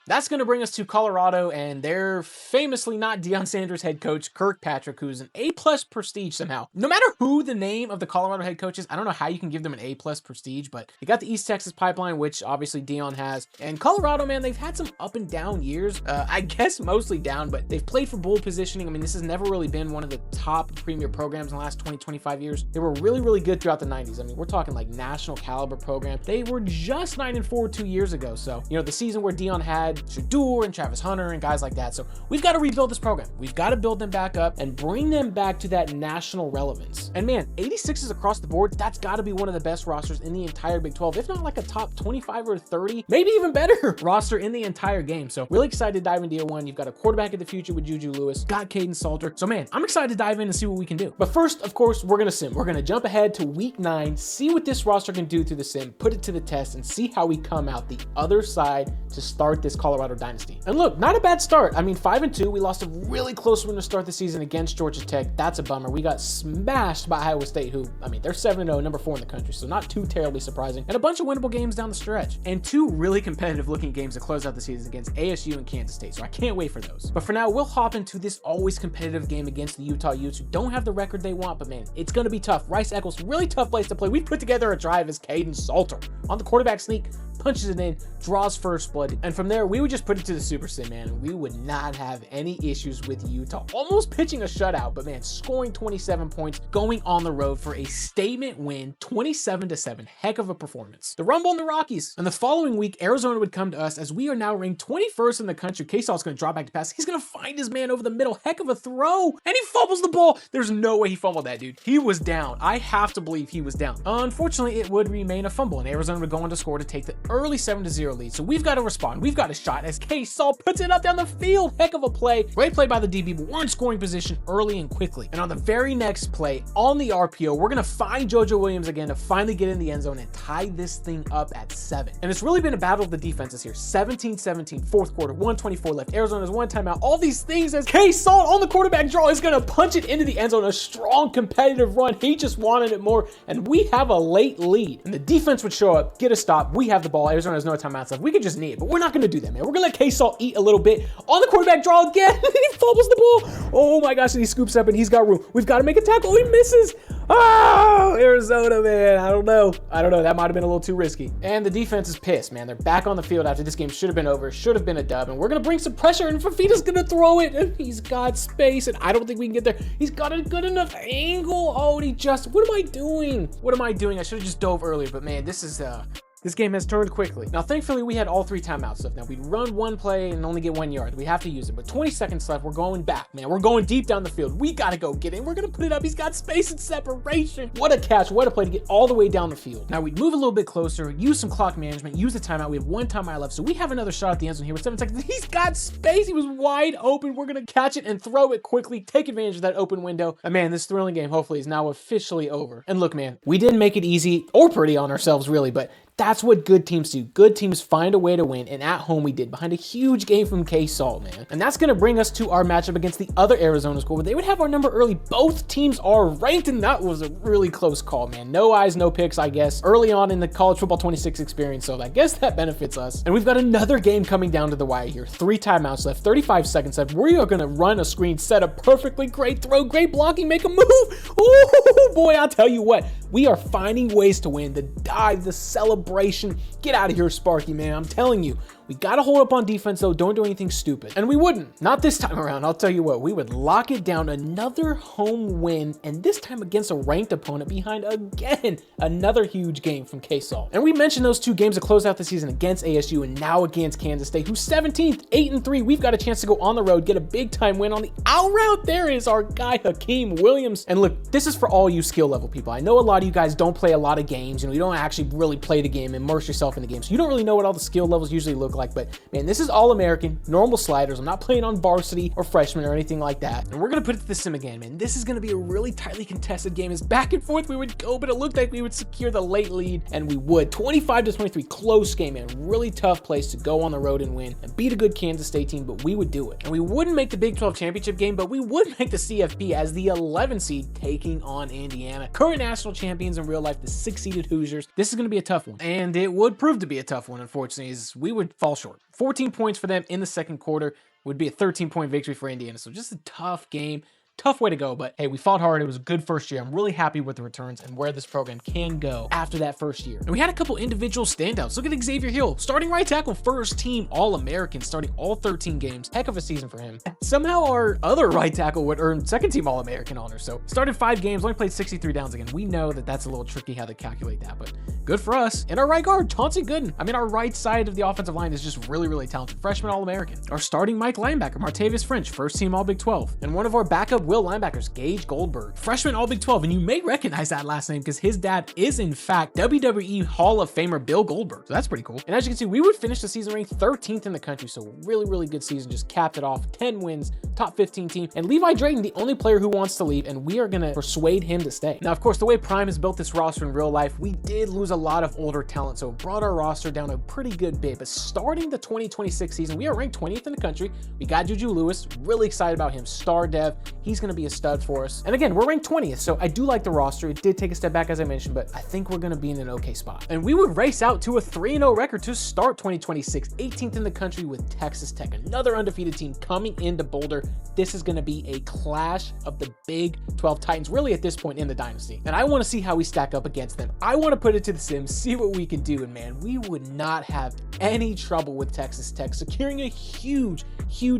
That's going to bring us to Colorado and their famously not Deion Sanders head coach, Kirkpatrick, who's an A+ prestige somehow. No matter who the name of the Colorado head coach is, I don't know how you can give them an A+ prestige, but they got the East Texas pipeline, which obviously Deion has. And Colorado, man, they've had some up and down years. I guess mostly down, but they've played for bowl positioning. I mean, this has never really been one of the top premier programs in the last 20, 25 years. They were really, really good throughout the 90s. I mean, we're talking like national caliber program. They were just 9-4 2 years ago. So, you know, the season where Deion had Shador and Travis Hunter and guys like that. So we've got to rebuild this program. We've got to build them back up and bring them back to that national relevance. And man, 86s across the board, that's got to be one of the best rosters in the entire Big 12, if not like a top 25 or 30, maybe even better roster in the entire game. So really excited to dive into year one. You've got a quarterback of the future with Juju Lewis, got Caden Salter. So man, I'm excited to dive in and see what we can do. But first, of course, we're going to sim. We're going to jump ahead to week 9, see what this roster can do through the sim, put it to the test, and see how we come out the other side to start this Colorado dynasty. And look, not a bad start. I mean, 5-2, we lost a really close one to start the season against Georgia Tech. That's a bummer. We got smashed by Iowa State, who, I mean, they're 7-0, number 4 in the country, so not too terribly surprising. And a bunch of winnable games down the stretch. And 2 really competitive looking games to close out the season against ASU and Kansas State, so I can't wait for those. But for now, we'll hop into this always competitive game against the Utah Utes, who don't have the record they want, but man, it's going to be tough. Rice Eccles, really tough place to play. We put together a drive as Caden Salter on the quarterback sneak, punches it in, draws first blood, and from there, we would just put it to the Super Sim, man. We would not have any issues with Utah. Almost pitching a shutout, but man, scoring 27 points, going on the road for a statement win, 27-7. Heck of a performance. The Rumble and the Rockies. And the following week, Arizona would come to us as we are now ranked 21st in the country. K-Salt's going to drop back to pass. He's going to find his man over the middle. Heck of a throw. And he fumbles the ball. There's no way he fumbled that, dude. He was down. I have to believe he was down. Unfortunately, it would remain a fumble, and Arizona would go on to score to take the early 7-0 lead. So we've got to respond. We've got a shot as K-Salt puts it up down the field. Heck of a play. Great play by the DB, but we're in scoring position early and quickly. And on the very next play, on the RPO, we're going to find JoJo Williams again to finally get in the end zone and tie this thing up at 7. And it's really been a battle of the defenses here. 17-17, fourth quarter, 1:24 left. Arizona's one timeout. All these things as K-Salt on the quarterback draw is going to punch it into the end zone. A strong competitive run. He just wanted it more. And we have a late lead. And the defense would show up, get a stop. We have the ball. Arizona has no timeouts left. We could just knee it, but we're not going to do that, man. We're going to let K-Salt eat a little bit on the quarterback draw again. He fumbles the ball. Oh my gosh, and he scoops up and he's got room. We've got to make a tackle. He misses. Oh, Arizona, man. I don't know. That might have been a little too risky. And the defense is pissed, man. They're back on the field after this game should have been over. Should have been a dub. And we're going to bring some pressure, and Fafita's going to throw it. And he's got space, and I don't think we can get there. He's got a good enough angle. Oh, and what am I doing? I should have just dove earlier, but man, this game has turned quickly. Now, thankfully, we had all 3 timeouts left. Now, we'd run one play and only get 1 yard. We have to use it, but 20 seconds left. We're going back, man. We're going deep down the field. We got to go get it. We're going to put it up. He's got space and separation. What a catch. What a play to get all the way down the field. Now, we'd move a little bit closer, use some clock management, use the timeout. We have 1 timeout left, so we have another shot at the end zone here with 7 seconds. He's got space. He was wide open. We're going to catch it and throw it quickly, take advantage of that open window. And man, this thrilling game hopefully is now officially over. And look, man, we didn't make it easy or pretty on ourselves, really, but that's what good teams do. Good teams find a way to win, and at home we did behind a huge game from K-Salt, man. And that's going to bring us to our matchup against the other Arizona school, where they would have our number early. Both teams are ranked, and that was a really close call, man. No eyes, no picks, I guess, early on in the college football 26 experience, so I guess that benefits us. And we've got another game coming down to the wire here. 3 timeouts left, 35 seconds left. We are going to run a screen, set up perfectly. Great throw, great blocking, make a move. Oh, boy, I'll tell you what. We are finding ways to win. The dive, the celebration. Get out of here, Sparky, man. I'm telling you. We got to hold up on defense, though. Don't do anything stupid. And we wouldn't. Not this time around. I'll tell you what. We would lock it down. Another home win, and this time against a ranked opponent behind, again, another huge game from K-Salt. And we mentioned those 2 games to close out the season against ASU and now against Kansas State, who's 17th, 8-3. We've got a chance to go on the road, get a big-time win on the out route. There is our guy, Hakeem Williams. And look, this is for all you skill level people. I know a lot of you guys don't play a lot of games. You don't actually really play the game, immerse yourself in the game. So you don't really know what all the skill levels usually look like, but man, this is all American, normal sliders. I'm not playing on varsity or freshman or anything like that. And we're going to put it to the sim again, man. This is going to be a really tightly contested game. As back and forth we would go, but it looked like we would secure the late lead, and we would. 25-23, close game, man. Really tough place to go on the road and win and beat a good Kansas State team, but we would do it. And we wouldn't make the Big 12 championship game, but we would make the CFB as the 11 seed taking on Indiana. Current national champions in real life, the 6-seeded Hoosiers. This is going to be a tough one, and it would prove to be a tough one, unfortunately, as we would fall fall short. 14 points for them in the second quarter would be a 13-point victory for Indiana. So just a tough game. Tough way to go, but hey, we fought hard. It was a good first year. I'm really happy with the returns and where this program can go after that first year. And we had a couple individual standouts. Look at Xavier Hill, starting right tackle, first team All-American, starting all 13 games. Heck of a season for him. Somehow our other right tackle would earn second team All-American honors. So started 5 games, only played 63 downs again. We know that that's a little tricky how they calculate that, but good for us. And our right guard, Chauncey Gooden. I mean, our right side of the offensive line is just really, really talented. Freshman All-American. Our starting Mike linebacker, Martavius French, first team All-Big 12. And one of our backup Will linebackers, Gage Goldberg, freshman All-Big 12, and you may recognize that last name because his dad is in fact WWE Hall of Famer Bill Goldberg, so that's pretty cool. And as you can see, we would finish the season ranked 13th in the country, so really, really good season, just capped it off, 10 wins, top 15 team, and Levi Drayton, the only player who wants to leave, and we are gonna persuade him to stay. Now, of course, the way Prime has built this roster in real life, we did lose a lot of older talent, so it brought our roster down a pretty good bit, but starting the 2026 season, we are ranked 20th in the country. We got Juju Lewis, really excited about him, star dev, he's gonna be a stud for us. And again, we're ranked 20th, so I do like the roster. It did take a step back, as I mentioned, but I think we're going to be in an okay spot. And we would race out to a 3-0 record to start 2026, 18th in the country with Texas Tech, another undefeated team coming into Boulder. This is going to be a clash of the Big 12 Titans, really at this point in the dynasty. And I want to see how we stack up against them. I want to put it to the Sims, see what we can do, and man, we would not have any trouble with Texas Tech, securing a huge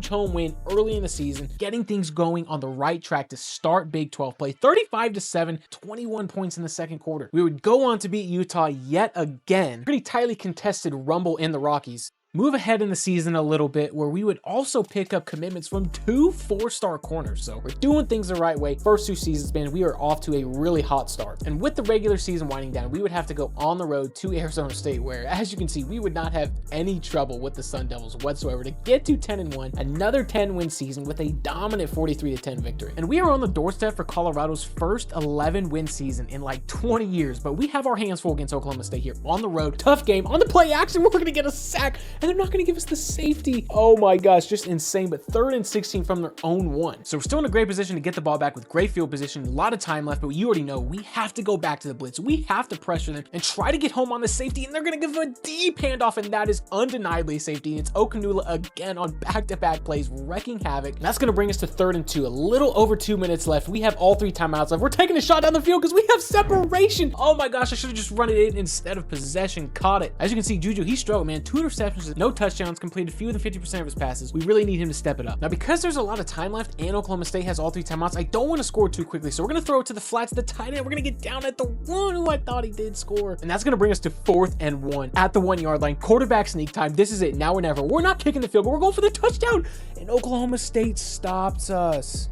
home win early in the season, getting things going on the right track to start Big 12 play. 35-7, 21 points in the second quarter. We would go on to beat Utah yet again. Pretty tightly contested rumble in the Rockies. Move ahead in the season a little bit where we would also pick up commitments from 2 4-star corners. So we're doing things the right way. First 2 seasons, man, we are off to a really hot start. And with the regular season winding down, we would have to go on the road to Arizona State where, as you can see, we would not have any trouble with the Sun Devils whatsoever to get to 10-1, another 10-win season with a dominant 43-10 victory. And we are on the doorstep for Colorado's first 11-win season in like 20 years, but we have our hands full against Oklahoma State here on the road. Tough game. On the play action, we're going to get a sack. And they're not going to give us the safety. Oh my gosh, just insane. But 3rd and 16 from their own 1. So we're still in a great position to get the ball back with great field position, a lot of time left, but you already know we have to go back to the blitz. We have to pressure them and try to get home on the safety, and they're going to give a deep handoff, and that is undeniably a safety. And it's Okanula again on back-to-back plays, wrecking havoc. And that's going to bring us to 3rd and 2. A little over 2 minutes left. We have all 3 timeouts left. We're taking a shot down the field because we have separation. Oh my gosh, I should have just run it in instead of possession. Caught it. As you can see, Juju, he struggled, man. 2 interceptions, no touchdowns, completed fewer than 50% of his passes. We really need him to step it up. Now, because there's a lot of time left and Oklahoma State has all 3 timeouts, I don't want to score too quickly. So we're going to throw it to the flats, the tight end. We're going to get down at the 1 who I thought he did score. And that's going to bring us to 4th and 1 at the 1-yard line. Quarterback sneak time. This is it. Now or never. We're not kicking the field goal. We're going for the touchdown. And Oklahoma State stops us.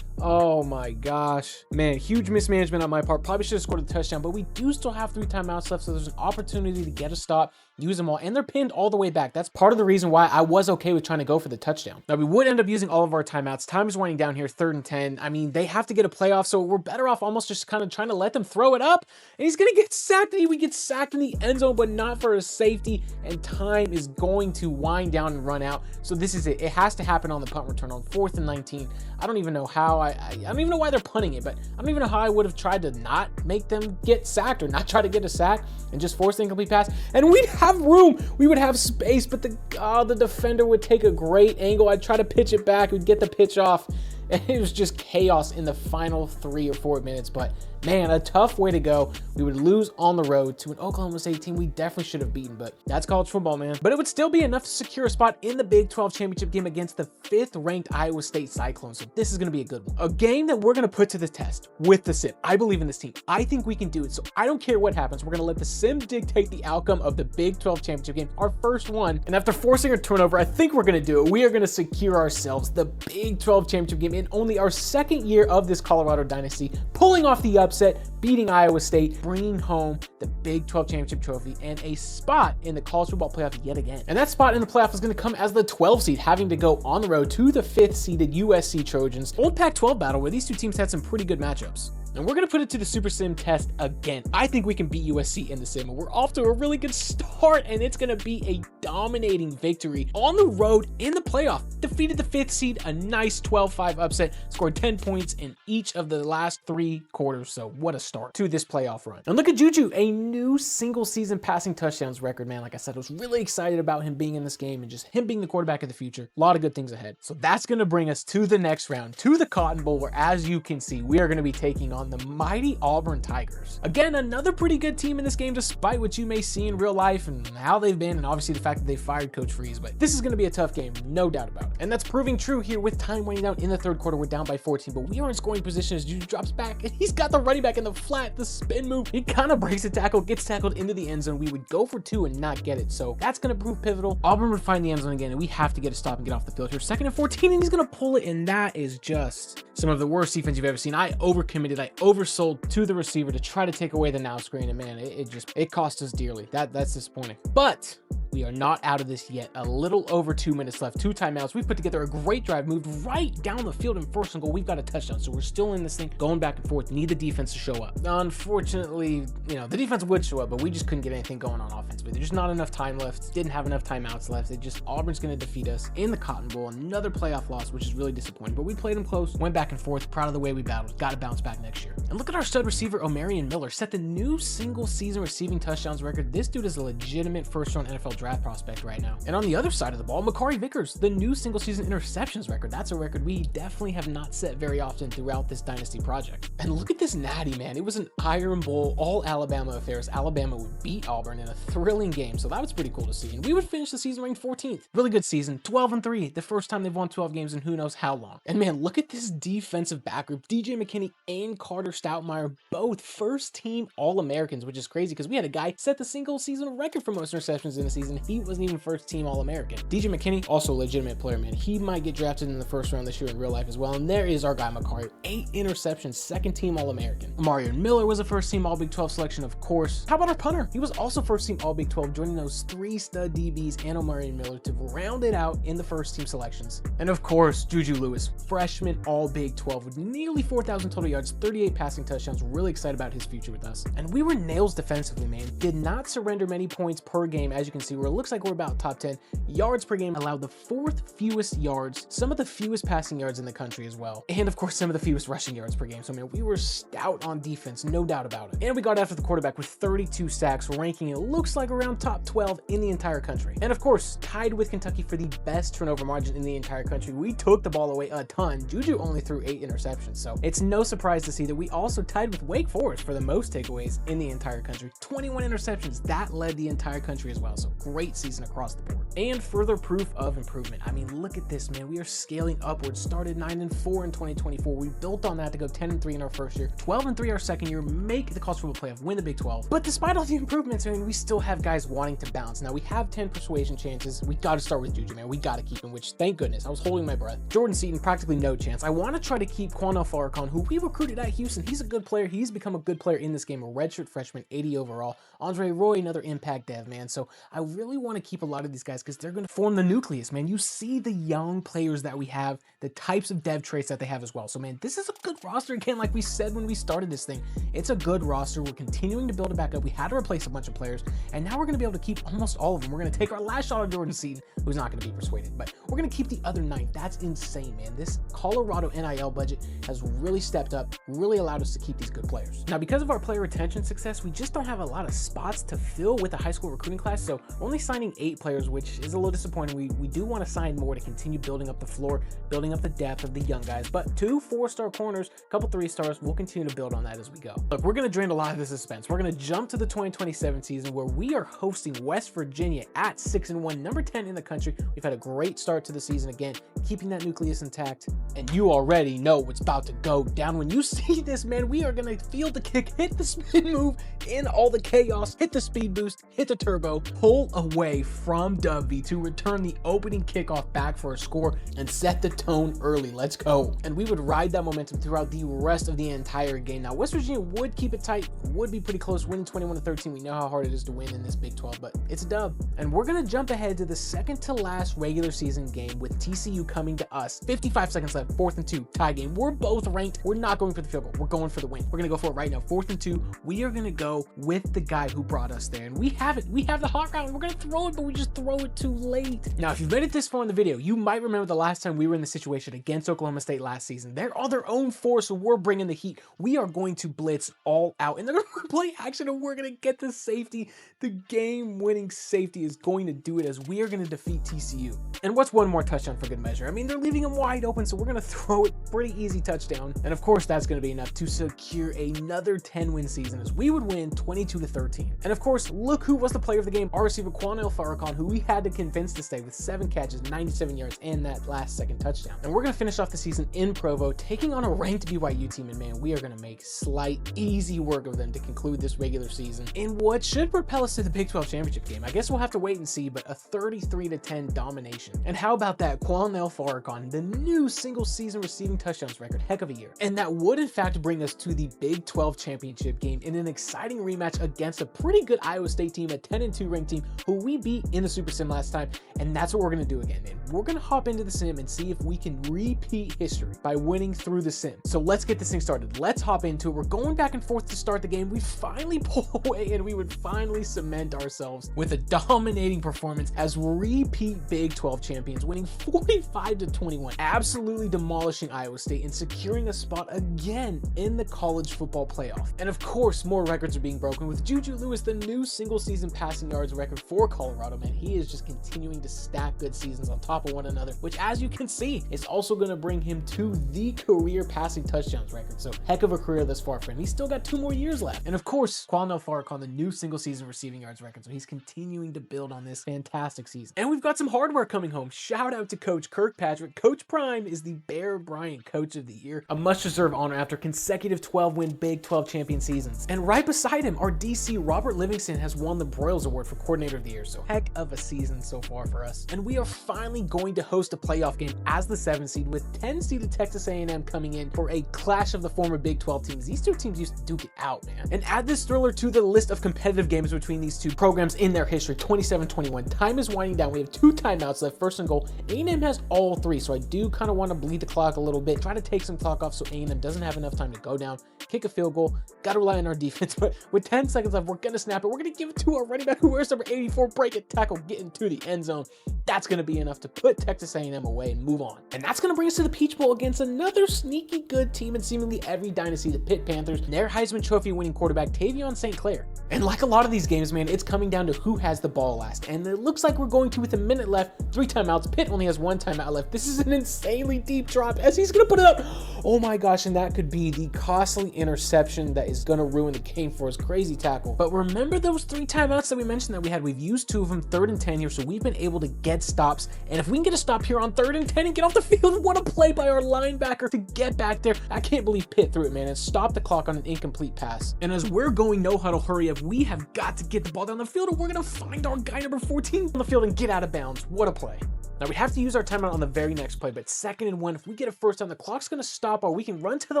Oh my gosh, man, huge mismanagement on my part. Probably should have scored a touchdown, but we do still have 3 timeouts left, so there's an opportunity to get a stop, use them all, and they're pinned all the way back. That's part of the reason why I was okay with trying to go for the touchdown. Now, we would end up using all of our timeouts. Time is winding down here, 3rd and 10. I mean, they have to get a playoff, so we're better off almost just kind of trying to let them throw it up, and he's gonna get sacked. We get sacked in the end zone, but not for a safety, and time is going to wind down and run out. So this is it. It has to happen on the punt return on 4th and 19. I don't even know how. I don't even know why they're punting it, but I don't even know how I would have tried to not make them get sacked or not try to get a sack and just force the incomplete pass. And we'd have room. We would have space, but the defender would take a great angle. I'd try to pitch it back. We'd get the pitch off. And it was just chaos in the final 3 or 4 minutes. But man, a tough way to go. We would lose on the road to an Oklahoma State team we definitely should have beaten, but that's college football, man. But it would still be enough to secure a spot in the Big 12 championship game against the 5th ranked Iowa State Cyclones. So this is going to be a good one. A game that we're going to put to the test with the Sim. I believe in this team. I think we can do it. So I don't care what happens. We're going to let the Sim dictate the outcome of the Big 12 championship game, our first one. And after forcing a turnover, I think we're going to do it. We are going to secure ourselves the Big 12 championship game in only our 2nd year of this Colorado dynasty, pulling off the upset, beating Iowa State, bringing home the Big 12 championship trophy and a spot in the college football playoff yet again. And that spot in the playoff is going to come as the 12 seed, having to go on the road to the 5th seeded USC Trojans. Old Pac-12 battle where these 2 teams had some pretty good matchups. And we're going to put it to the Super Sim test again. I think we can beat USC in the sim. We're off to a really good start, and it's going to be a dominating victory on the road in the playoff. Defeated the 5th seed, a nice 12-5 upset, scored 10 points in each of the last 3 quarters. So what a start to this playoff run. And look at Juju, a new single season passing touchdowns record, man. Like I said, I was really excited about him being in this game and just him being the quarterback of the future. A lot of good things ahead. So that's going to bring us to the next round, to the Cotton Bowl, where, as you can see, we are going to be taking on the mighty Auburn Tigers. Again, another pretty good team in this game, despite what you may see in real life and how they've been, and obviously the fact that they fired Coach Freeze. But this is going to be a tough game, no doubt about it. And that's proving true here with time winding down in the 3rd quarter. We're down by 14, but we are in scoring position as Juju drops back, and he's got the running back in the flat, the spin move. He kind of breaks a tackle, gets tackled into the end zone. We would go for 2 and not get it. So that's going to prove pivotal. Auburn would find the end zone again, and we have to get a stop and get off the field here. 2nd and 14, and he's going to pull it, and that is just some of the worst defense you've ever seen. I overcommitted, I oversold to the receiver to try to take away the now screen, and man, it cost us dearly. That's disappointing. But we are not out of this yet. A little over 2 minutes left, 2 timeouts. We've put together a great drive, moved right down the field in 1st and goal. We've got a touchdown, so we're still in this thing, going back and forth. Need the defense to show up. Unfortunately, the defense would show up, but we just couldn't get anything going on offensively. There's just not enough time left. Didn't have enough timeouts left. Auburn's going to defeat us in the Cotton Bowl. Another playoff loss, which is really disappointing, but we played them close, went back and forth. Proud of the way we battled. Got to bounce back next year. And look at our stud receiver, Omarion Miller, set the new single season receiving touchdowns record. This dude is a legitimate 1st-round NFL draft prospect right now. And on the other side of the ball, Makari Vickers, the new single season interceptions record. That's a record we definitely have not set very often throughout this dynasty project. And look at this natty, man. It was an Iron Bowl, all Alabama affairs. Alabama would beat Auburn in a thrilling game, so that was pretty cool to see. And we would finish the season ranked 14th. Really good season, 12-3, the first time they've won 12 games in who knows how long. And man, look at this defensive back group. DJ McKinney and Carter Stoutmeyer, both 1st-team All-Americans, which is crazy because we had a guy set the single season record for most interceptions in a season. He wasn't even 1st-team All-American. DJ McKinney, also a legitimate player, man. He might get drafted in the 1st round this year in real life as well. And there is our guy, Makari, 8 interceptions, 2nd-team All-American. Omarion Miller was a 1st-team All-Big 12 selection, of course. How about our punter? He was also 1st-team All-Big 12, joining those 3 stud DBs and Omarion Miller to round it out in the 1st-team selections. And of course, Juju Lewis, freshman All-Big 12 with nearly 4,000 total yards, 38 passing touchdowns. Really excited about his future with us. And we were nails defensively, man. Did not surrender many points per game, as you can see, where it looks like we're about top 10. Yards per game, allowed the 4th fewest yards, some of the fewest passing yards in the country as well. And of course, some of the fewest rushing yards per game. So man, we were stout on defense, no doubt about it. And we got after the quarterback with 32 sacks, ranking it looks like around top 12 in the entire country. And of course, tied with Kentucky for the best turnover margin in the entire country. We took the ball away a ton. Juju only threw 8 interceptions, so it's no surprise to see that we also tied with Wake Forest for the most takeaways in the entire country. 21 interceptions, that led the entire country as well. So great season across the board. And further proof of improvement. I mean, look at this, man. We are scaling upwards. Started 9-4 in 2024. We built on that to go 10-3 in our 1st year, 12-3 our 2nd year, make the college football playoff, win the Big 12. But despite all the improvements, I mean, we still have guys wanting to bounce. Now we have 10 persuasion chances. We got to start with Juju, man. We got to keep him, which thank goodness. I was holding my breath. Jordan Seaton, practically no chance. I want to try to keep Quanell Farrakhan, who we recruited at Houston. He's a good player. He's become a good player in this game, a redshirt freshman, 80 overall. Andre Roy, another impact dev, man. So I really want to keep a lot of these guys because they're going to form the nucleus, man. You see the young players that we have, the types of dev traits that they have as well. So man, this is a good roster. Again, like we said when we started this thing, it's a good roster. We're continuing to build it back up. We had to replace a bunch of players, and now we're going to be able to keep almost all of them. We're going to take our last shot on Jordan Seaton, who's not going to be persuaded, but we're going to keep the other 9. That's insane, man. This Colorado NIL budget has really stepped up, really allowed us to keep these good players. Now, because of our player retention success, we just don't have a lot of spots to fill with a high school recruiting class, so we're only signing 8 players, which is a little disappointing. We do want to sign more to continue building up the floor, building up the depth of the young guys, but 2 4-star corners, a couple 3-stars, we'll continue to build on that as we go. Look, we're going to drain a lot of the suspense. We're going to jump to the 2027 season where we are hosting West Virginia at 6-1, number 10 in the country. We've had a great start to the season, again, keeping that nucleus intact, and you already know what's about to go down. When you see this, man, we are going to feel the kick, hit the spin move in all the chaos, hit the speed boost, hit the turbo, pull away from Dovey to return the opening kickoff back for a score and set the tone early. Let's go. And we would ride that momentum throughout the rest of the entire game. Now, West Virginia would keep it tight, would be pretty close, winning 21-13. We know how hard it is to win in this Big 12, but it's a dub. And we're going to jump ahead to the second to last regular season game with TCU coming to us. 55 seconds left, 4th and 2. tie game. We're both ranked. We're not going for the field goal. We're going for the win. We're going to go for it right now. 4th and 2. We are going to go with the guy who brought us there. And we have it. We have the hot route. We're going to throw it, but we just throw it too late. Now, if you've made it this far in the video, you might remember the last time we were in the situation against Oklahoma State last season. They're on their own force, so we're bringing the heat. We are going to blitz all out, and they're going to play action, and we're going to get the safety. The game-winning safety is going to do it as we are going to defeat TCU. And what's one more touchdown for good measure? I mean, they're leaving him wide open, so we're going to throw it. Pretty easy touchdown. And of course, that's going to be enough to secure another 10-win season as we would win 22-13. And of course, look who was the player of the game, our receiver Quanell Farrakhan, who we had to convince to stay with 7 catches, 97 yards, and that last second touchdown. And we're going to finish off the season in Provo, taking on a ranked BYU team, and man, we are going to make slight, easy work of them to conclude this regular season in what should propel us to the Big 12 championship game. I guess we'll have to wait and see, but a 33-10 domination. And how about that Quanell Farrakhan, the new single season receiving touchdowns record, heck of a year. And that would in fact bring us to the Big 12 championship game in an exciting rematch against a pretty good Iowa State team, a 10-2 ranked team who we beat in the Super Sim last time. And that's what we're going to do again, man. We're going to hop into the sim and see if we can repeat history by winning through the sim. So let's get this thing started. Let's hop into it. We're going back and forth to start the game. We finally pull away and we would finally cement ourselves with a dominating performance as repeat Big 12 champions, winning 45-21, absolutely demolishing Iowa State and securing a spot again in the college football playoff. And of course, more records are being broken with Juju Lewis, the new single season passing yards record for Colorado, man. He is just continuing to stack good seasons on top of one another, which as you can see is also going to bring him to the career passing touchdowns record. So heck of a career thus far for him. He's still got 2 more years left. And of course, Quanell Farrakhan, the new single season receiving yards record. So he's continuing to build on this fantastic season. And we've got some hardware coming home. Shout out to Coach Kirkpatrick. Coach Prime is the Bear Bryant Coach of the Year, a much-deserved honor after consecutive 12-win Big 12 champion seasons. And right beside him, our DC Robert Livingston has won the Broyles Award for Coordinator of the Year. So heck of a season so far for us. And we are finally going to host a playoff game as the 7 seed with 10-seeded Texas A&M coming in for a clash of the former Big 12 teams. These two teams used to duke it out, man. And add this thriller to the list of competitive games between these two programs in their history. 27-21. Time is winding down. We have 2 timeouts left. First and goal. A&M has all 3, so I do kind of want to bleed the clock a little bit. Try to take some clock off so A&M doesn't have enough time to go down, kick a field goal. Got to rely on our defense, but with 10 seconds left, we're going to snap it. We're going to give it to our running back who wears number 84, break it, tackle, get into the end zone. That's going to be enough to put Texas A&M away and move on. And that's going to bring us to the Peach Bowl against another sneaky good team in seemingly every dynasty, the Pitt Panthers, and their Heisman Trophy winning quarterback, Tavion St. Clair. And like a lot of these games, man, it's coming down to who has the ball last. And it looks like we're going to with a minute left, 3 timeouts. Pitt only has 1 timeout left. This is an insanely deep drop as he's going to put it up. Oh my gosh, and that could be the costly interception that is going to ruin the game for his crazy tackle. But remember those 3 timeouts that we mentioned that we had? We've used 2 of them, 3rd and 10 here, so we've been able to get stops. And if we can get a stop here on 3rd and 10 and get off the field, what a play by our linebacker to get back there. I can't believe Pitt threw it, man, and stopped the clock on an incomplete pass. And as we're going no huddle hurry up, we have got to get the ball down the field, or we're going to find our guy number 14 on the field and get out of bounds. What a play. Now, we have to use our timeout on the very next play, but 2nd and 1, if we get a first down, the clock's going to stop, or we can run to the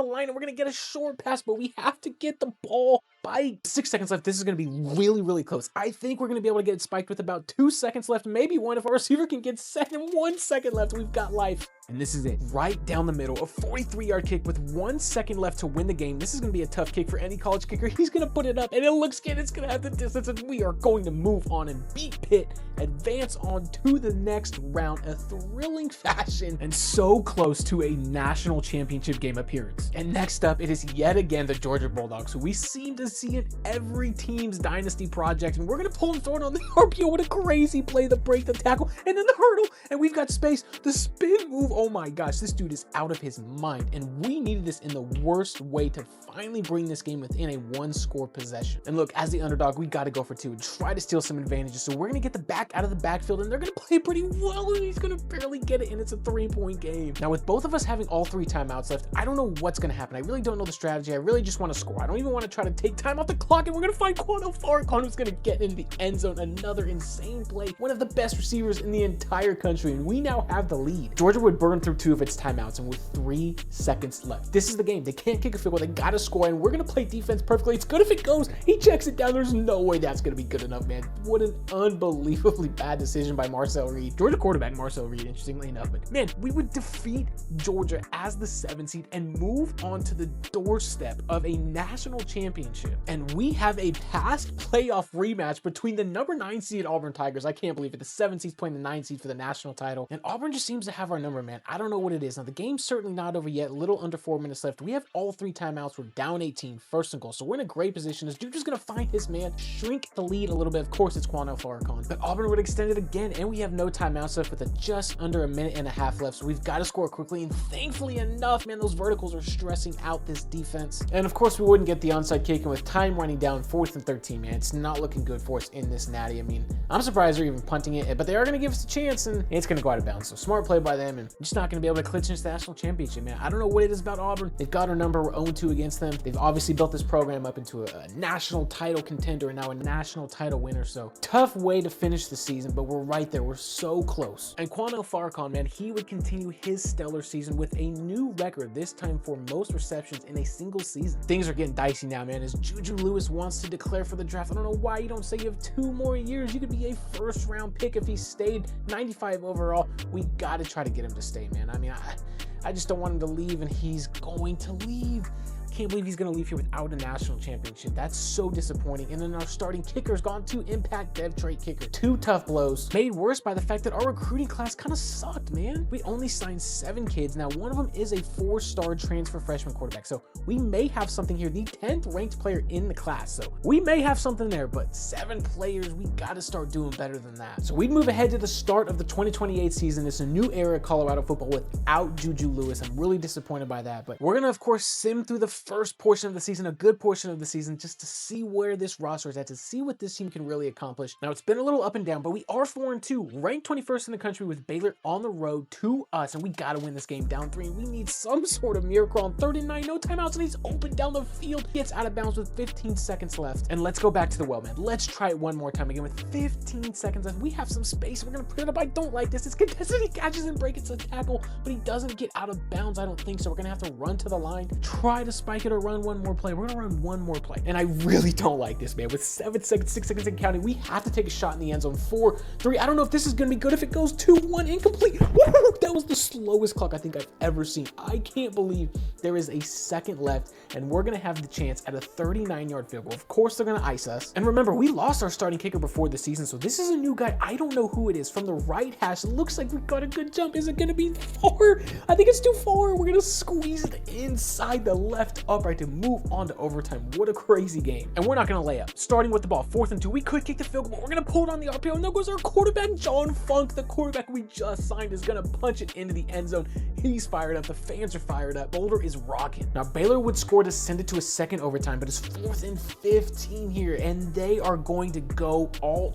line, and we're going to get a short pass, but we have to get the ball by 6 seconds left. This is going to be really, really close. I think we're going to be able to get it spiked with about 2 seconds left, maybe 1. If our receiver can get set in 1 second left, we've got life. And this is it, right down the middle, a 43-yard kick with 1 second left to win the game. This is going to be a tough kick for any college kicker. He's going to put it up, and it looks good. It's going to have the distance, and we are going to move on and beat Pitt, advance on to the next round, a thrilling fashion, and so close to a national championship game appearance. And next up, it is yet again the Georgia Bulldogs, who we seem to see in every team's dynasty project, and we're going to pull and throw it on the RPO. What a crazy play, the break, the tackle, and then the hurdle, and we've got space, the spin move. Oh my gosh, this dude is out of his mind, and we needed this in the worst way to finally bring this game within a 1-score possession. And look, as the underdog, we got to go for 2 and try to steal some advantages. So we're going to get the back out of the backfield, and they're going to play pretty well, and he's going to barely get it, and it's a 3-point game. Now, with both of us having all 3 timeouts left, I don't know what's going to happen. I really don't know the strategy. I really just want to score. I don't even want to try to take time off the clock, and we're going to find Quanell Farrakhan, who's going to get into the end zone. Another insane play. One of the best receivers in the entire country, and we now have the lead. Georgia would burned through 2 of its timeouts, and with 3 seconds left. This is the game. They can't kick a field goal. They gotta score, and we're gonna play defense perfectly. It's good if it goes. He checks it down. There's no way that's gonna be good enough, man. What an unbelievably bad decision by Marcel Reed. Georgia quarterback Marcel Reed, interestingly enough. But man, we would defeat Georgia as the 7th seed and move on to the doorstep of a national championship. And we have a past playoff rematch between the number 9 seed Auburn Tigers. I can't believe it. The 7th seed's playing the 9 seed for the national title. And Auburn just seems to have our number, man. I don't know what it is. Now, the game's certainly not over yet. A little under 4 minutes left. We have all 3 timeouts. We're down 18, 1st and goal. So we're in a great position. This dude just gonna find his man, shrink the lead a little bit. Of course, it's Quanell Farrakhan. But Auburn would extend it again, and we have no timeouts left with just under a minute and a half left. So we've got to score quickly. And thankfully enough, man, those verticals are stressing out this defense. And of course, we wouldn't get the onside kick. And with time running down, 4th and 13, man, it's not looking good for us in this natty. I mean, I'm surprised they're even punting it, but they are going to give us a chance, and it's going to go out of bounds. So smart play by them, and just not going to be able to clinch this national championship, man. I don't know what it is about Auburn. They've got our number. We're 0-2 against them. They've obviously built this program up into a national title contender and now a national title winner. So tough way to finish the season, but we're right there. We're so close. And Quanell Farrakhan, man, he would continue his stellar season with a new record, this time for most receptions in a single season. Things are getting dicey now, man, as Juju Lewis wants to declare for the draft. I don't know why you don't say you have 2 more years. You could be a 1st round pick if he stayed 95 overall. We got to try to get him to stay, man. I mean, I just don't want him to leave, and he's going to leave. Can't believe he's going to leave here without a national championship. That's so disappointing. And then our starting kicker's gone to impact dev trait kicker. 2 tough blows, made worse by the fact that our recruiting class kind of sucked, man. We only signed 7 kids. Now, one of them is a 4-star transfer freshman quarterback. So we may have something here. The 10th ranked player in the class. So we may have something there, but 7 players, we got to start doing better than that. So we'd move ahead to the start of the 2028 season. It's a new era of Colorado football without Juju Lewis. I'm really disappointed by that, but we're going to, of course, sim through the first portion of the season, a good portion of the season, just to see where this roster is at, to see what this team can really accomplish. Now, it's been a little up and down, but we are 4-2, ranked 21st in the country with Baylor on the road to us, and we got to win this game down 3. We need some sort of miracle on 3rd and 9, no timeouts, and he's open down the field. Gets out of bounds with 15 seconds left, and let's go back to the well, man. Let's try it one more time again with 15 seconds left. We have some space. We're going to put it up. I don't like this. It's contested. He catches and breaks. It's a tackle, but he doesn't get out of bounds. I don't think so. We're going to have to run to the line, try to spike it or run one more play. We're gonna run one more play, and I really don't like this, man. With 7 seconds, 6 seconds and counting, we have to take a shot in the end zone. 4, 3. I don't know if this is gonna be good. If it goes 2, 1, incomplete. Woo! That was the slowest clock I think I've ever seen. I can't believe there is a second left, and we're gonna have the chance at a 39-yard field goal. Of course, they're gonna ice us. And remember, we lost our starting kicker before the season, so this is a new guy. I don't know who it is. From the right hash, it looks like we got a good jump. Is it gonna be far? I think it's too far. We're gonna squeeze it inside the left upright to move on to overtime. What a crazy game. And we're not going to lay up. Starting with the ball, 4th and 2. We could kick the field goal, but we're going to pull it on the RPO. And there goes our quarterback, John Funk. The quarterback we just signed is going to punch it into the end zone. He's fired up. The fans are fired up. Boulder is rocking. Now, Baylor would score to send it to a second overtime, but it's 4th and 15 here, and they are going to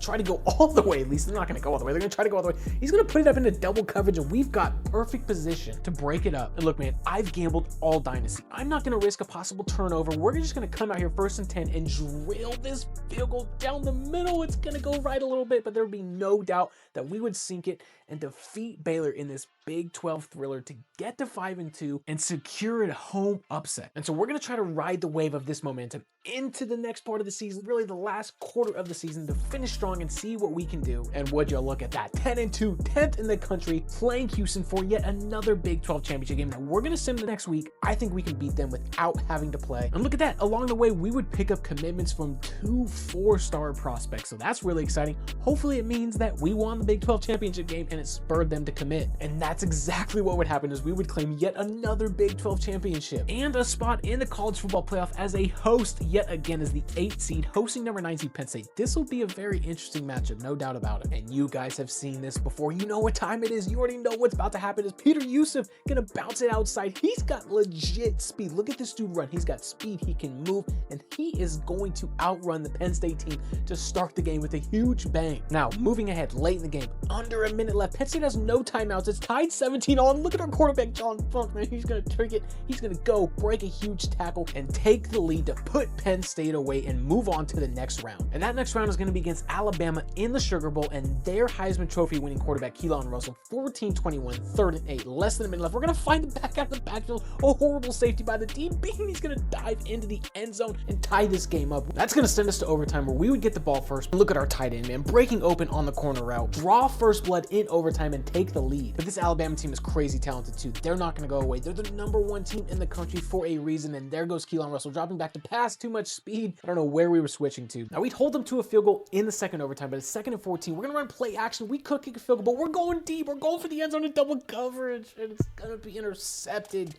try to go all the way. At least they're not going to go all the way. They're going to try to go all the way. He's going to put it up into double coverage, and we've got perfect position to break it up. And look, man, I've gambled all dynasty. I'm not going to risk a possible turnover. We're just going to come out here 1st and 10 and drill this field goal down the middle. It's going to go right a little bit, but there would be no doubt that we would sink it and defeat Baylor in this Big 12 thriller to get to 5-2 and secure a home upset. And so we're going to try to ride the wave of this momentum into the next part of the season, really the last quarter of the season, to finish strong and see what we can do. And would you look at that, 10-2, 10th in the country, playing Houston for yet another Big 12 championship game that we're going to sim the next week. I think we can beat them without having to play. And look at that, along the way, we would pick up commitments from 2 4-star prospects. So that's really exciting. Hopefully it means that we won the Big 12 championship game and it spurred them to commit. And that's exactly what would happen, is we would claim yet another Big 12 championship and a spot in the college football playoff as a host yet again as the 8th seed hosting number 9 seed Penn State. This will be a very interesting matchup, no doubt about it. And you guys have seen this before. You know what time it is. You already know what's about to happen. Is Peter Yusuf gonna bounce it outside? He's got legit speed. Look at this this dude run. He's got speed, he can move, and he is going to outrun the Penn State team to start the game with a huge bang. Now, moving ahead late in the game, under a minute left, Penn State has no timeouts. It's tied 17-all, and look at our quarterback, John Funk, man. He's going to trick it. He's going to go break a huge tackle and take the lead to put Penn State away and move on to the next round. And that next round is going to be against Alabama in the Sugar Bowl, and their Heisman Trophy winning quarterback, Keelan Russell, 14-21, 3rd and 8, less than a minute left. We're going to find him back out of the backfield. A horrible safety by the DB, and he's going to dive into the end zone and tie this game up. That's going to send us to overtime where we would get the ball first. Look at our tight end, man, breaking open on the corner route, draw first blood in overtime and take the lead. But this Alabama team is crazy talented too. They're not going to go away. They're the #1 team in the country for a reason, and there goes Keelan Russell dropping back to pass. Too much speed. I don't know where we were switching to. Now, we'd hold them to a field goal in the second overtime, but it's 2nd and 14. We're going to run play action. We could kick a field goal, but we're going deep. We're going for the end zone in double coverage, and it's going to be intercepted.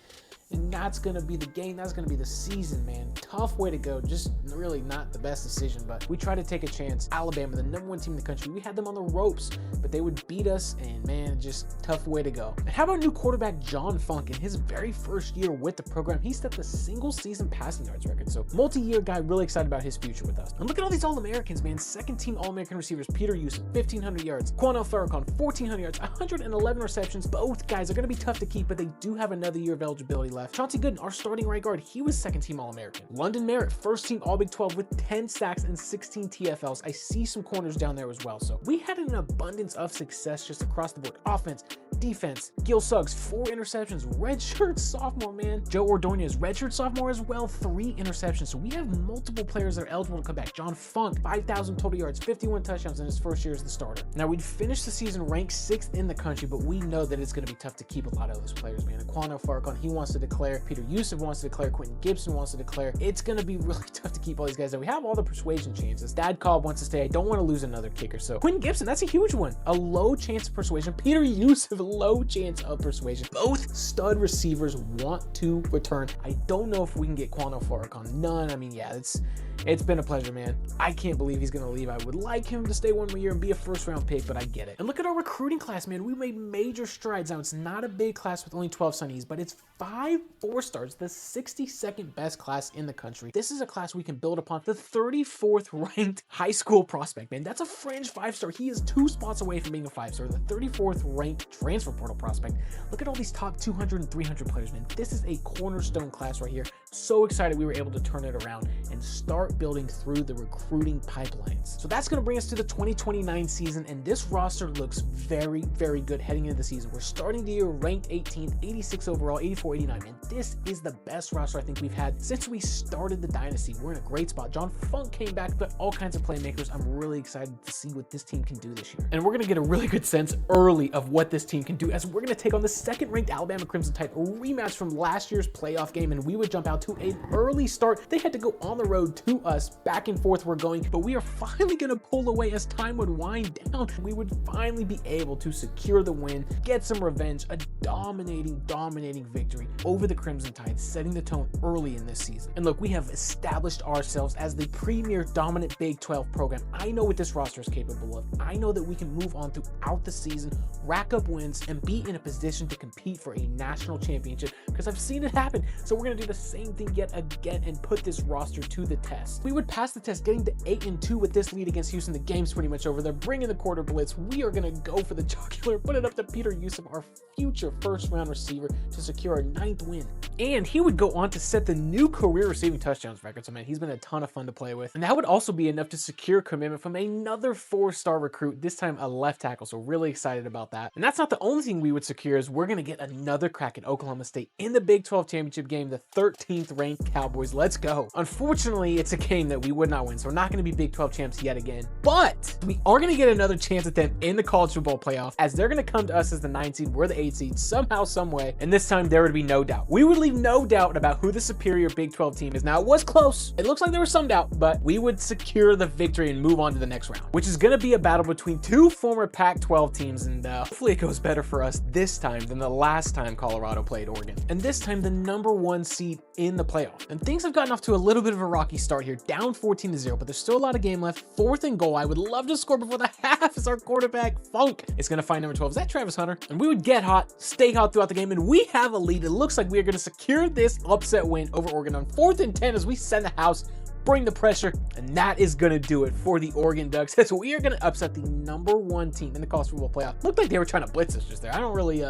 And that's going to be the game. That's going to be the season, man. Tough way to go. Just really not the best decision, but we tried to take a chance. Alabama, the #1 team in the country, we had them on the ropes, but they would beat us, and man, just tough way to go. And how about new quarterback John Funk? In his very first year with the program, he set the single season passing yards record. So multi-year guy, really excited about his future with us. And look at all these All-Americans, man. 2nd team All-American receivers, Peter Yusuf, 1,500 yards. Quanell Farrakhan, 1,400 yards, 111 receptions. Both guys are going to be tough to keep, but they do have another year of eligibility left. Chauncey Gooden, our starting right guard, he was 2nd team All-American. London Merritt, 1st team All-Big 12 with 10 sacks and 16 TFLs. I see some corners down there as well. So we had an abundance of success just across the board. Offense, defense. Gil Suggs, 4 interceptions. Redshirt sophomore, man. Joe Ordonez, redshirt sophomore as well, 3 interceptions. So we have multiple players that are eligible to come back. John Funk, 5,000 total yards, 51 touchdowns in his first year as the starter. Now, we'd finished the season ranked 6th in the country, but we know that it's going to be tough to keep a lot of those players, man. And Quanell Farrakhan, he wants to declare. Peter Yusuf wants to declare. Quentin Gibson wants to declare. It's going to be really tough to keep all these guys. And we have all the persuasion chances. Dad Cobb wants to stay. I don't want to lose another kicker. So Quentin Gibson, that's a huge one. A low chance of persuasion. Peter Yusuf, low chance of persuasion. Both stud receivers want to return. I don't know if we can get Quanell Farrakhan. None. I mean, yeah, it's been a pleasure, man. I can't believe he's going to leave. I would like him to stay one more year and be a first-round pick, but I get it. And look at our recruiting class, man. We made major strides. Now, it's not a big class with only 12 signees, but it's 5 4-stars, the 62nd best class in the country. This is a class we can build upon. The 34th ranked high school prospect, man. That's a fringe 5-star. He is 2 spots away from being a 5-star. The 34th ranked transfer portal prospect. Look at all these top 200 and 300 players, man. This is a cornerstone class right here. So excited we were able to turn it around and start building through the recruiting pipelines. So that's going to bring us to the 2029 season, and this roster looks very, very good heading into the season. We're starting the year ranked 18th, 86 overall, 84, 89, man. This is the best roster I think we've had since we started the dynasty. We're in a great spot. John Funk came back, but all kinds of playmakers. I'm really excited to see what this team can do this year. And we're going to get a really good sense early of what this team can do as we're going to take on the 2nd ranked Alabama Crimson Tide, a rematch from last year's playoff game, and we would jump out to an early start. They had to go on the road to us. Back and forth we're going, but we are finally going to pull away as time would wind down. We would finally be able to secure the win, get some revenge, a dominating victory over the Crimson Tide, setting the tone early in this season. And look, we have established ourselves as the premier dominant Big 12 program. I know what this roster is capable of. I know that we can move on throughout the season, rack up wins, and be in a position to compete for a national championship, because I've seen it happen. So we're going to do the same thing yet again and put this roster to the test. We would pass the test, getting to 8-2 with this lead against Houston. The game's pretty much over. They're bringing the quarter blitz. We are going to go for the jugular, put it up to Peter Yusuf, our future first-round receiver, to secure our 9th win. And he would go on to set the new career receiving touchdowns record. So, man, he's been a ton of fun to play with. And that would also be enough to secure commitment from another 4-star recruit, this time a left tackle. So really excited about that. And that's not the only thing we would secure, is we're going to get another crack at Oklahoma State in the Big 12 championship game, the 13th ranked Cowboys. Let's go. Unfortunately, it's a game that we would not win, so we're not going to be Big 12 champs yet again, but we are going to get another chance at them in the college football playoff, as they're going to come to us as the 9th seed. We're the 8th seed somehow, some way, and this time there would be no doubt. We would leave no doubt about who the superior Big 12 team is. Now, it was close. It looks like there was some doubt, but we would secure the victory and move on to the next round, which is going to be a battle between 2 former Pac-12 teams, and hopefully it goes better for us this time than the last time Colorado played Oregon, and this time the #1 seed in the playoff. And things have gotten off to a little bit of a rocky start here, down 14-0, but there's still a lot of game left. 4th and goal. I would love to score before the half as our quarterback Funk is going to find number 12. Is that Travis Hunter? And we would get hot, stay hot throughout the game, and we have a lead. It looks like we are going to secure this upset win over Oregon on 4th and 10 as we send the house, bring the pressure, and that is going to do it for the Oregon Ducks. So we are going to upset the #1 team in the college football playoff. Looked like they were trying to blitz us just there. I don't really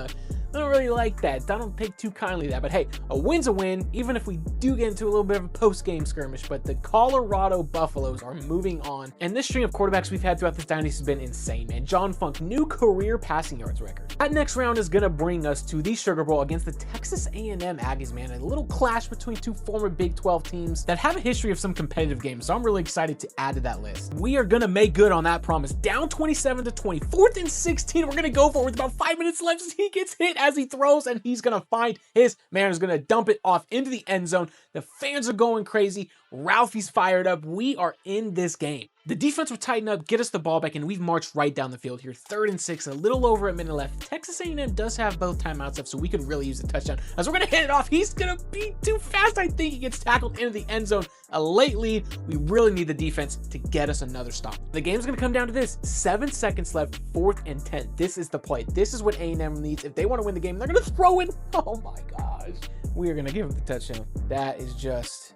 like that. I don't take too kindly to that, but hey, a win's a win, even if we do get into a little bit of a post-game skirmish. But the Colorado Buffaloes are moving on, and this string of quarterbacks we've had throughout this dynasty has been insane, man. John Funk, new career passing yards record. That next round is gonna bring us to the Sugar Bowl against the Texas A&M Aggies, man. A little clash between two former Big 12 teams that have a history of some competitive games, so I'm really excited to add to that list. We are gonna make good on that promise. Down 27-20, 4th and 16. We're gonna go for it with about 5 minutes left as he gets hit as he throws, and he's gonna find his man, is gonna dump it off into the end zone. The fans are going crazy. Ralphie's fired up. We are in this game. The defense will tighten up, get us the ball back, and we've marched right down the field here. 3rd and 6, a little over a minute left. Texas A&M does have both timeouts up, so we could really use a touchdown. As we're gonna hit it off, he's gonna be too fast. I think he gets tackled into the end zone. A late lead. We really need the defense to get us another stop. The game's gonna come down to this. 7 seconds left, 4th and 10. This is the play. This is what A&M needs. If they want to win the game, they're gonna throw it. Oh my gosh. We are gonna give him the touchdown. That is just...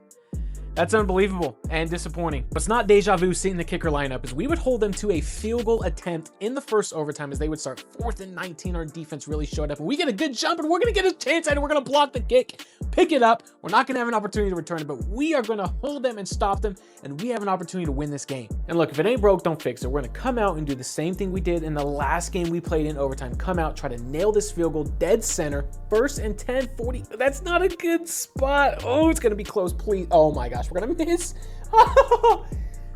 That's unbelievable and disappointing. But it's not deja vu seeing the kicker lineup, as we would hold them to a field goal attempt in the first overtime as they would start 4th and 19. Our defense really showed up, and we get a good jump, and we're going to get a chance, and we're going to block the kick, pick it up. We're not going to have an opportunity to return it, but we are going to hold them and stop them, and we have an opportunity to win this game. And look, if it ain't broke, don't fix it. We're going to come out and do the same thing we did in the last game we played in overtime. Come out, try to nail this field goal dead center. 1st and 10, 40. That's not a good spot. Oh, it's going to be close, please. Oh my gosh, we're going to miss.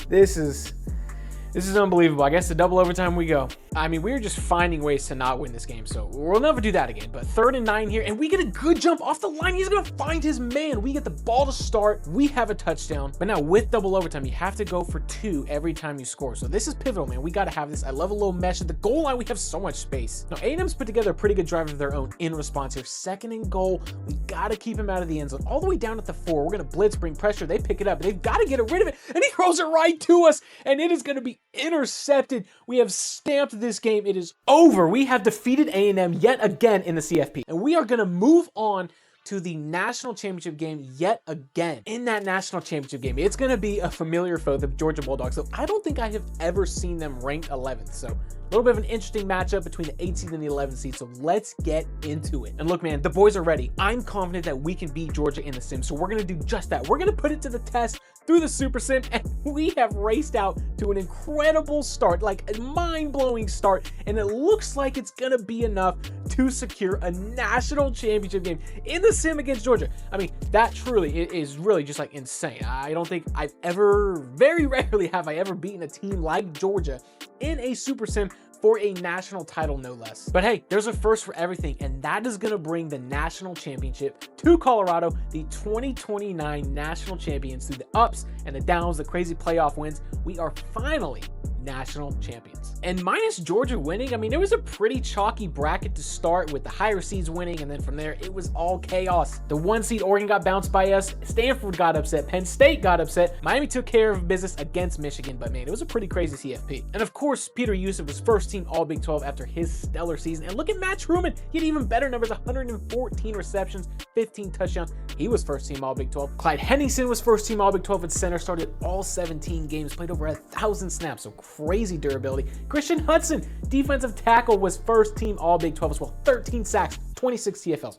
This is unbelievable. I guess the double overtime we go. I mean, we're just finding ways to not win this game, so we'll never do that again. But 3rd and 9 here, and we get a good jump off the line. He's gonna find his man. We get the ball to start. We have a touchdown. But now with double overtime, you have to go for 2 every time you score. So this is pivotal, man. We gotta have this. I love a little mesh at the goal line. We have so much space. Now A&M's put together a pretty good drive of their own in response here. 2nd and goal. We gotta keep him out of the end zone. All the way down at the 4. We're gonna blitz, bring pressure. They pick it up. They've got to get rid of it, and he throws it right to us, and it is gonna be intercepted. We have stamped this game. It is over. We have defeated A&M yet again in the CFP, and we are going to move on to the national championship game yet again. In that national championship game, it's going to be a familiar foe, the Georgia Bulldogs. So I don't think I have ever seen them ranked 11th. So a little bit of an interesting matchup between the 8 seed and the 11 seed. So let's get into it. And look, man, the boys are ready. I'm confident that we can beat Georgia in the sim. So we're going to do just that. We're going to put it to the test through the Super Sim, and we have raced out to an incredible start, like a mind-blowing start, and it looks like it's gonna be enough to secure a national championship game in the sim against Georgia. I mean, that truly is really just like insane. I don't think I've ever, very rarely have I ever beaten a team like Georgia in a Super Sim for a national title, no less. But hey, there's a first for everything, and that is gonna bring the national championship to Colorado, the 2029 national champions. Through the ups and the downs, the crazy playoff wins, we are finally national champions. And minus Georgia winning, I mean, it was a pretty chalky bracket to start, with the higher seeds winning, and then from there, it was all chaos. The 1 seed Oregon got bounced by us, Stanford got upset, Penn State got upset, Miami took care of business against Michigan, but man, it was a pretty crazy CFP. And of course, Peter Yusuf was first team All Big 12 after his stellar season. And look at Matt Truman, he had even better numbers, 114 receptions, 15 touchdowns. He was first team All Big 12. Clyde Henningsen was first team All Big 12 at center, started all 17 games, played over 1,000 snaps, so crazy durability. Christian Hudson, defensive tackle, was first team All Big 12 as well. 13 sacks, 26 TFLs.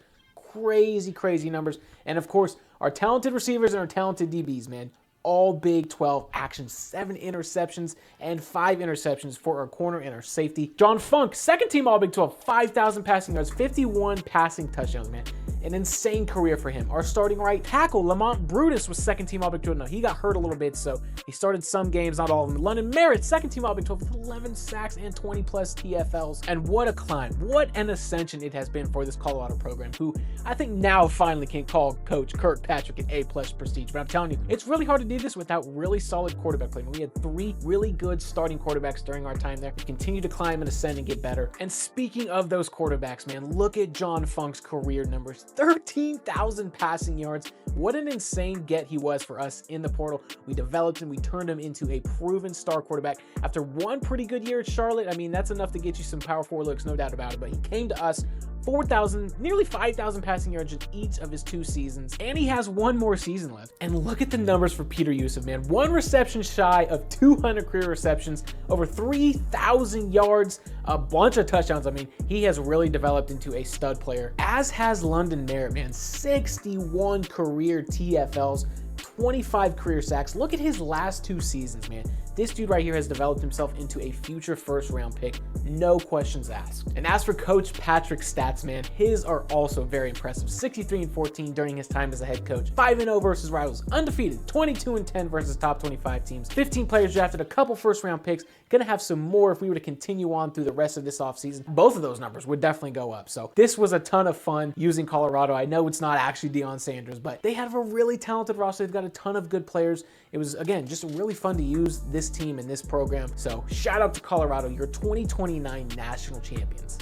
Crazy numbers. And of course, our talented receivers and our talented DBs, man. All Big 12 action, 7 interceptions and 5 interceptions for our corner and our safety. John Funk, second team All Big 12, 5,000 passing yards, 51 passing touchdowns, man. An insane career for him. Our starting right tackle, Lamont Brutus, was second team All Big 12. No, he got hurt a little bit, so he started some games, not all of them. London Merritt, second team All Big 12 with 11 sacks and 20 plus TFLs. And what a climb, what an ascension it has been for this Colorado program, who I think now finally can call Coach Kirkpatrick an A+ prestige. But I'm telling you, it's really hard to do this without really solid quarterback play. We had 3 really good starting quarterbacks during our time there. We continue to climb and ascend and get better. And speaking of those quarterbacks, man, look at John Funk's career numbers. 13,000 passing yards. What an insane get he was for us in the portal. We developed him. We turned him into a proven star quarterback. After one pretty good year at Charlotte, I mean, that's enough to get you some Power 4 looks, no doubt about it. But he came to us 4,000, nearly 5,000 passing yards in each of his 2 seasons, and he has 1 more season left. And look at the numbers for Peter Yusuf, man. 1 reception shy of 200 career receptions, over 3,000 yards, a bunch of touchdowns. I mean, he has really developed into a stud player, as has London Merritt, man. 61 career TFLs, 25 career sacks. Look at his last 2 seasons, man. This dude right here has developed himself into a future first-round pick, no questions asked. And as for Coach Patrick's stats, man, his are also very impressive. 63-14 during his time as a head coach, 5-0 versus rivals, undefeated, 22-10 versus top 25 teams, 15 players drafted, a couple first-round picks, gonna have some more if we were to continue on through the rest of this offseason. Both of those numbers would definitely go up. So this was a ton of fun using Colorado. I know it's not actually Deion Sanders, but they have a really talented roster. They've got a ton of good players. It was, again, just really fun to use this team and this program. So shout out to Colorado, your 2029 national champions.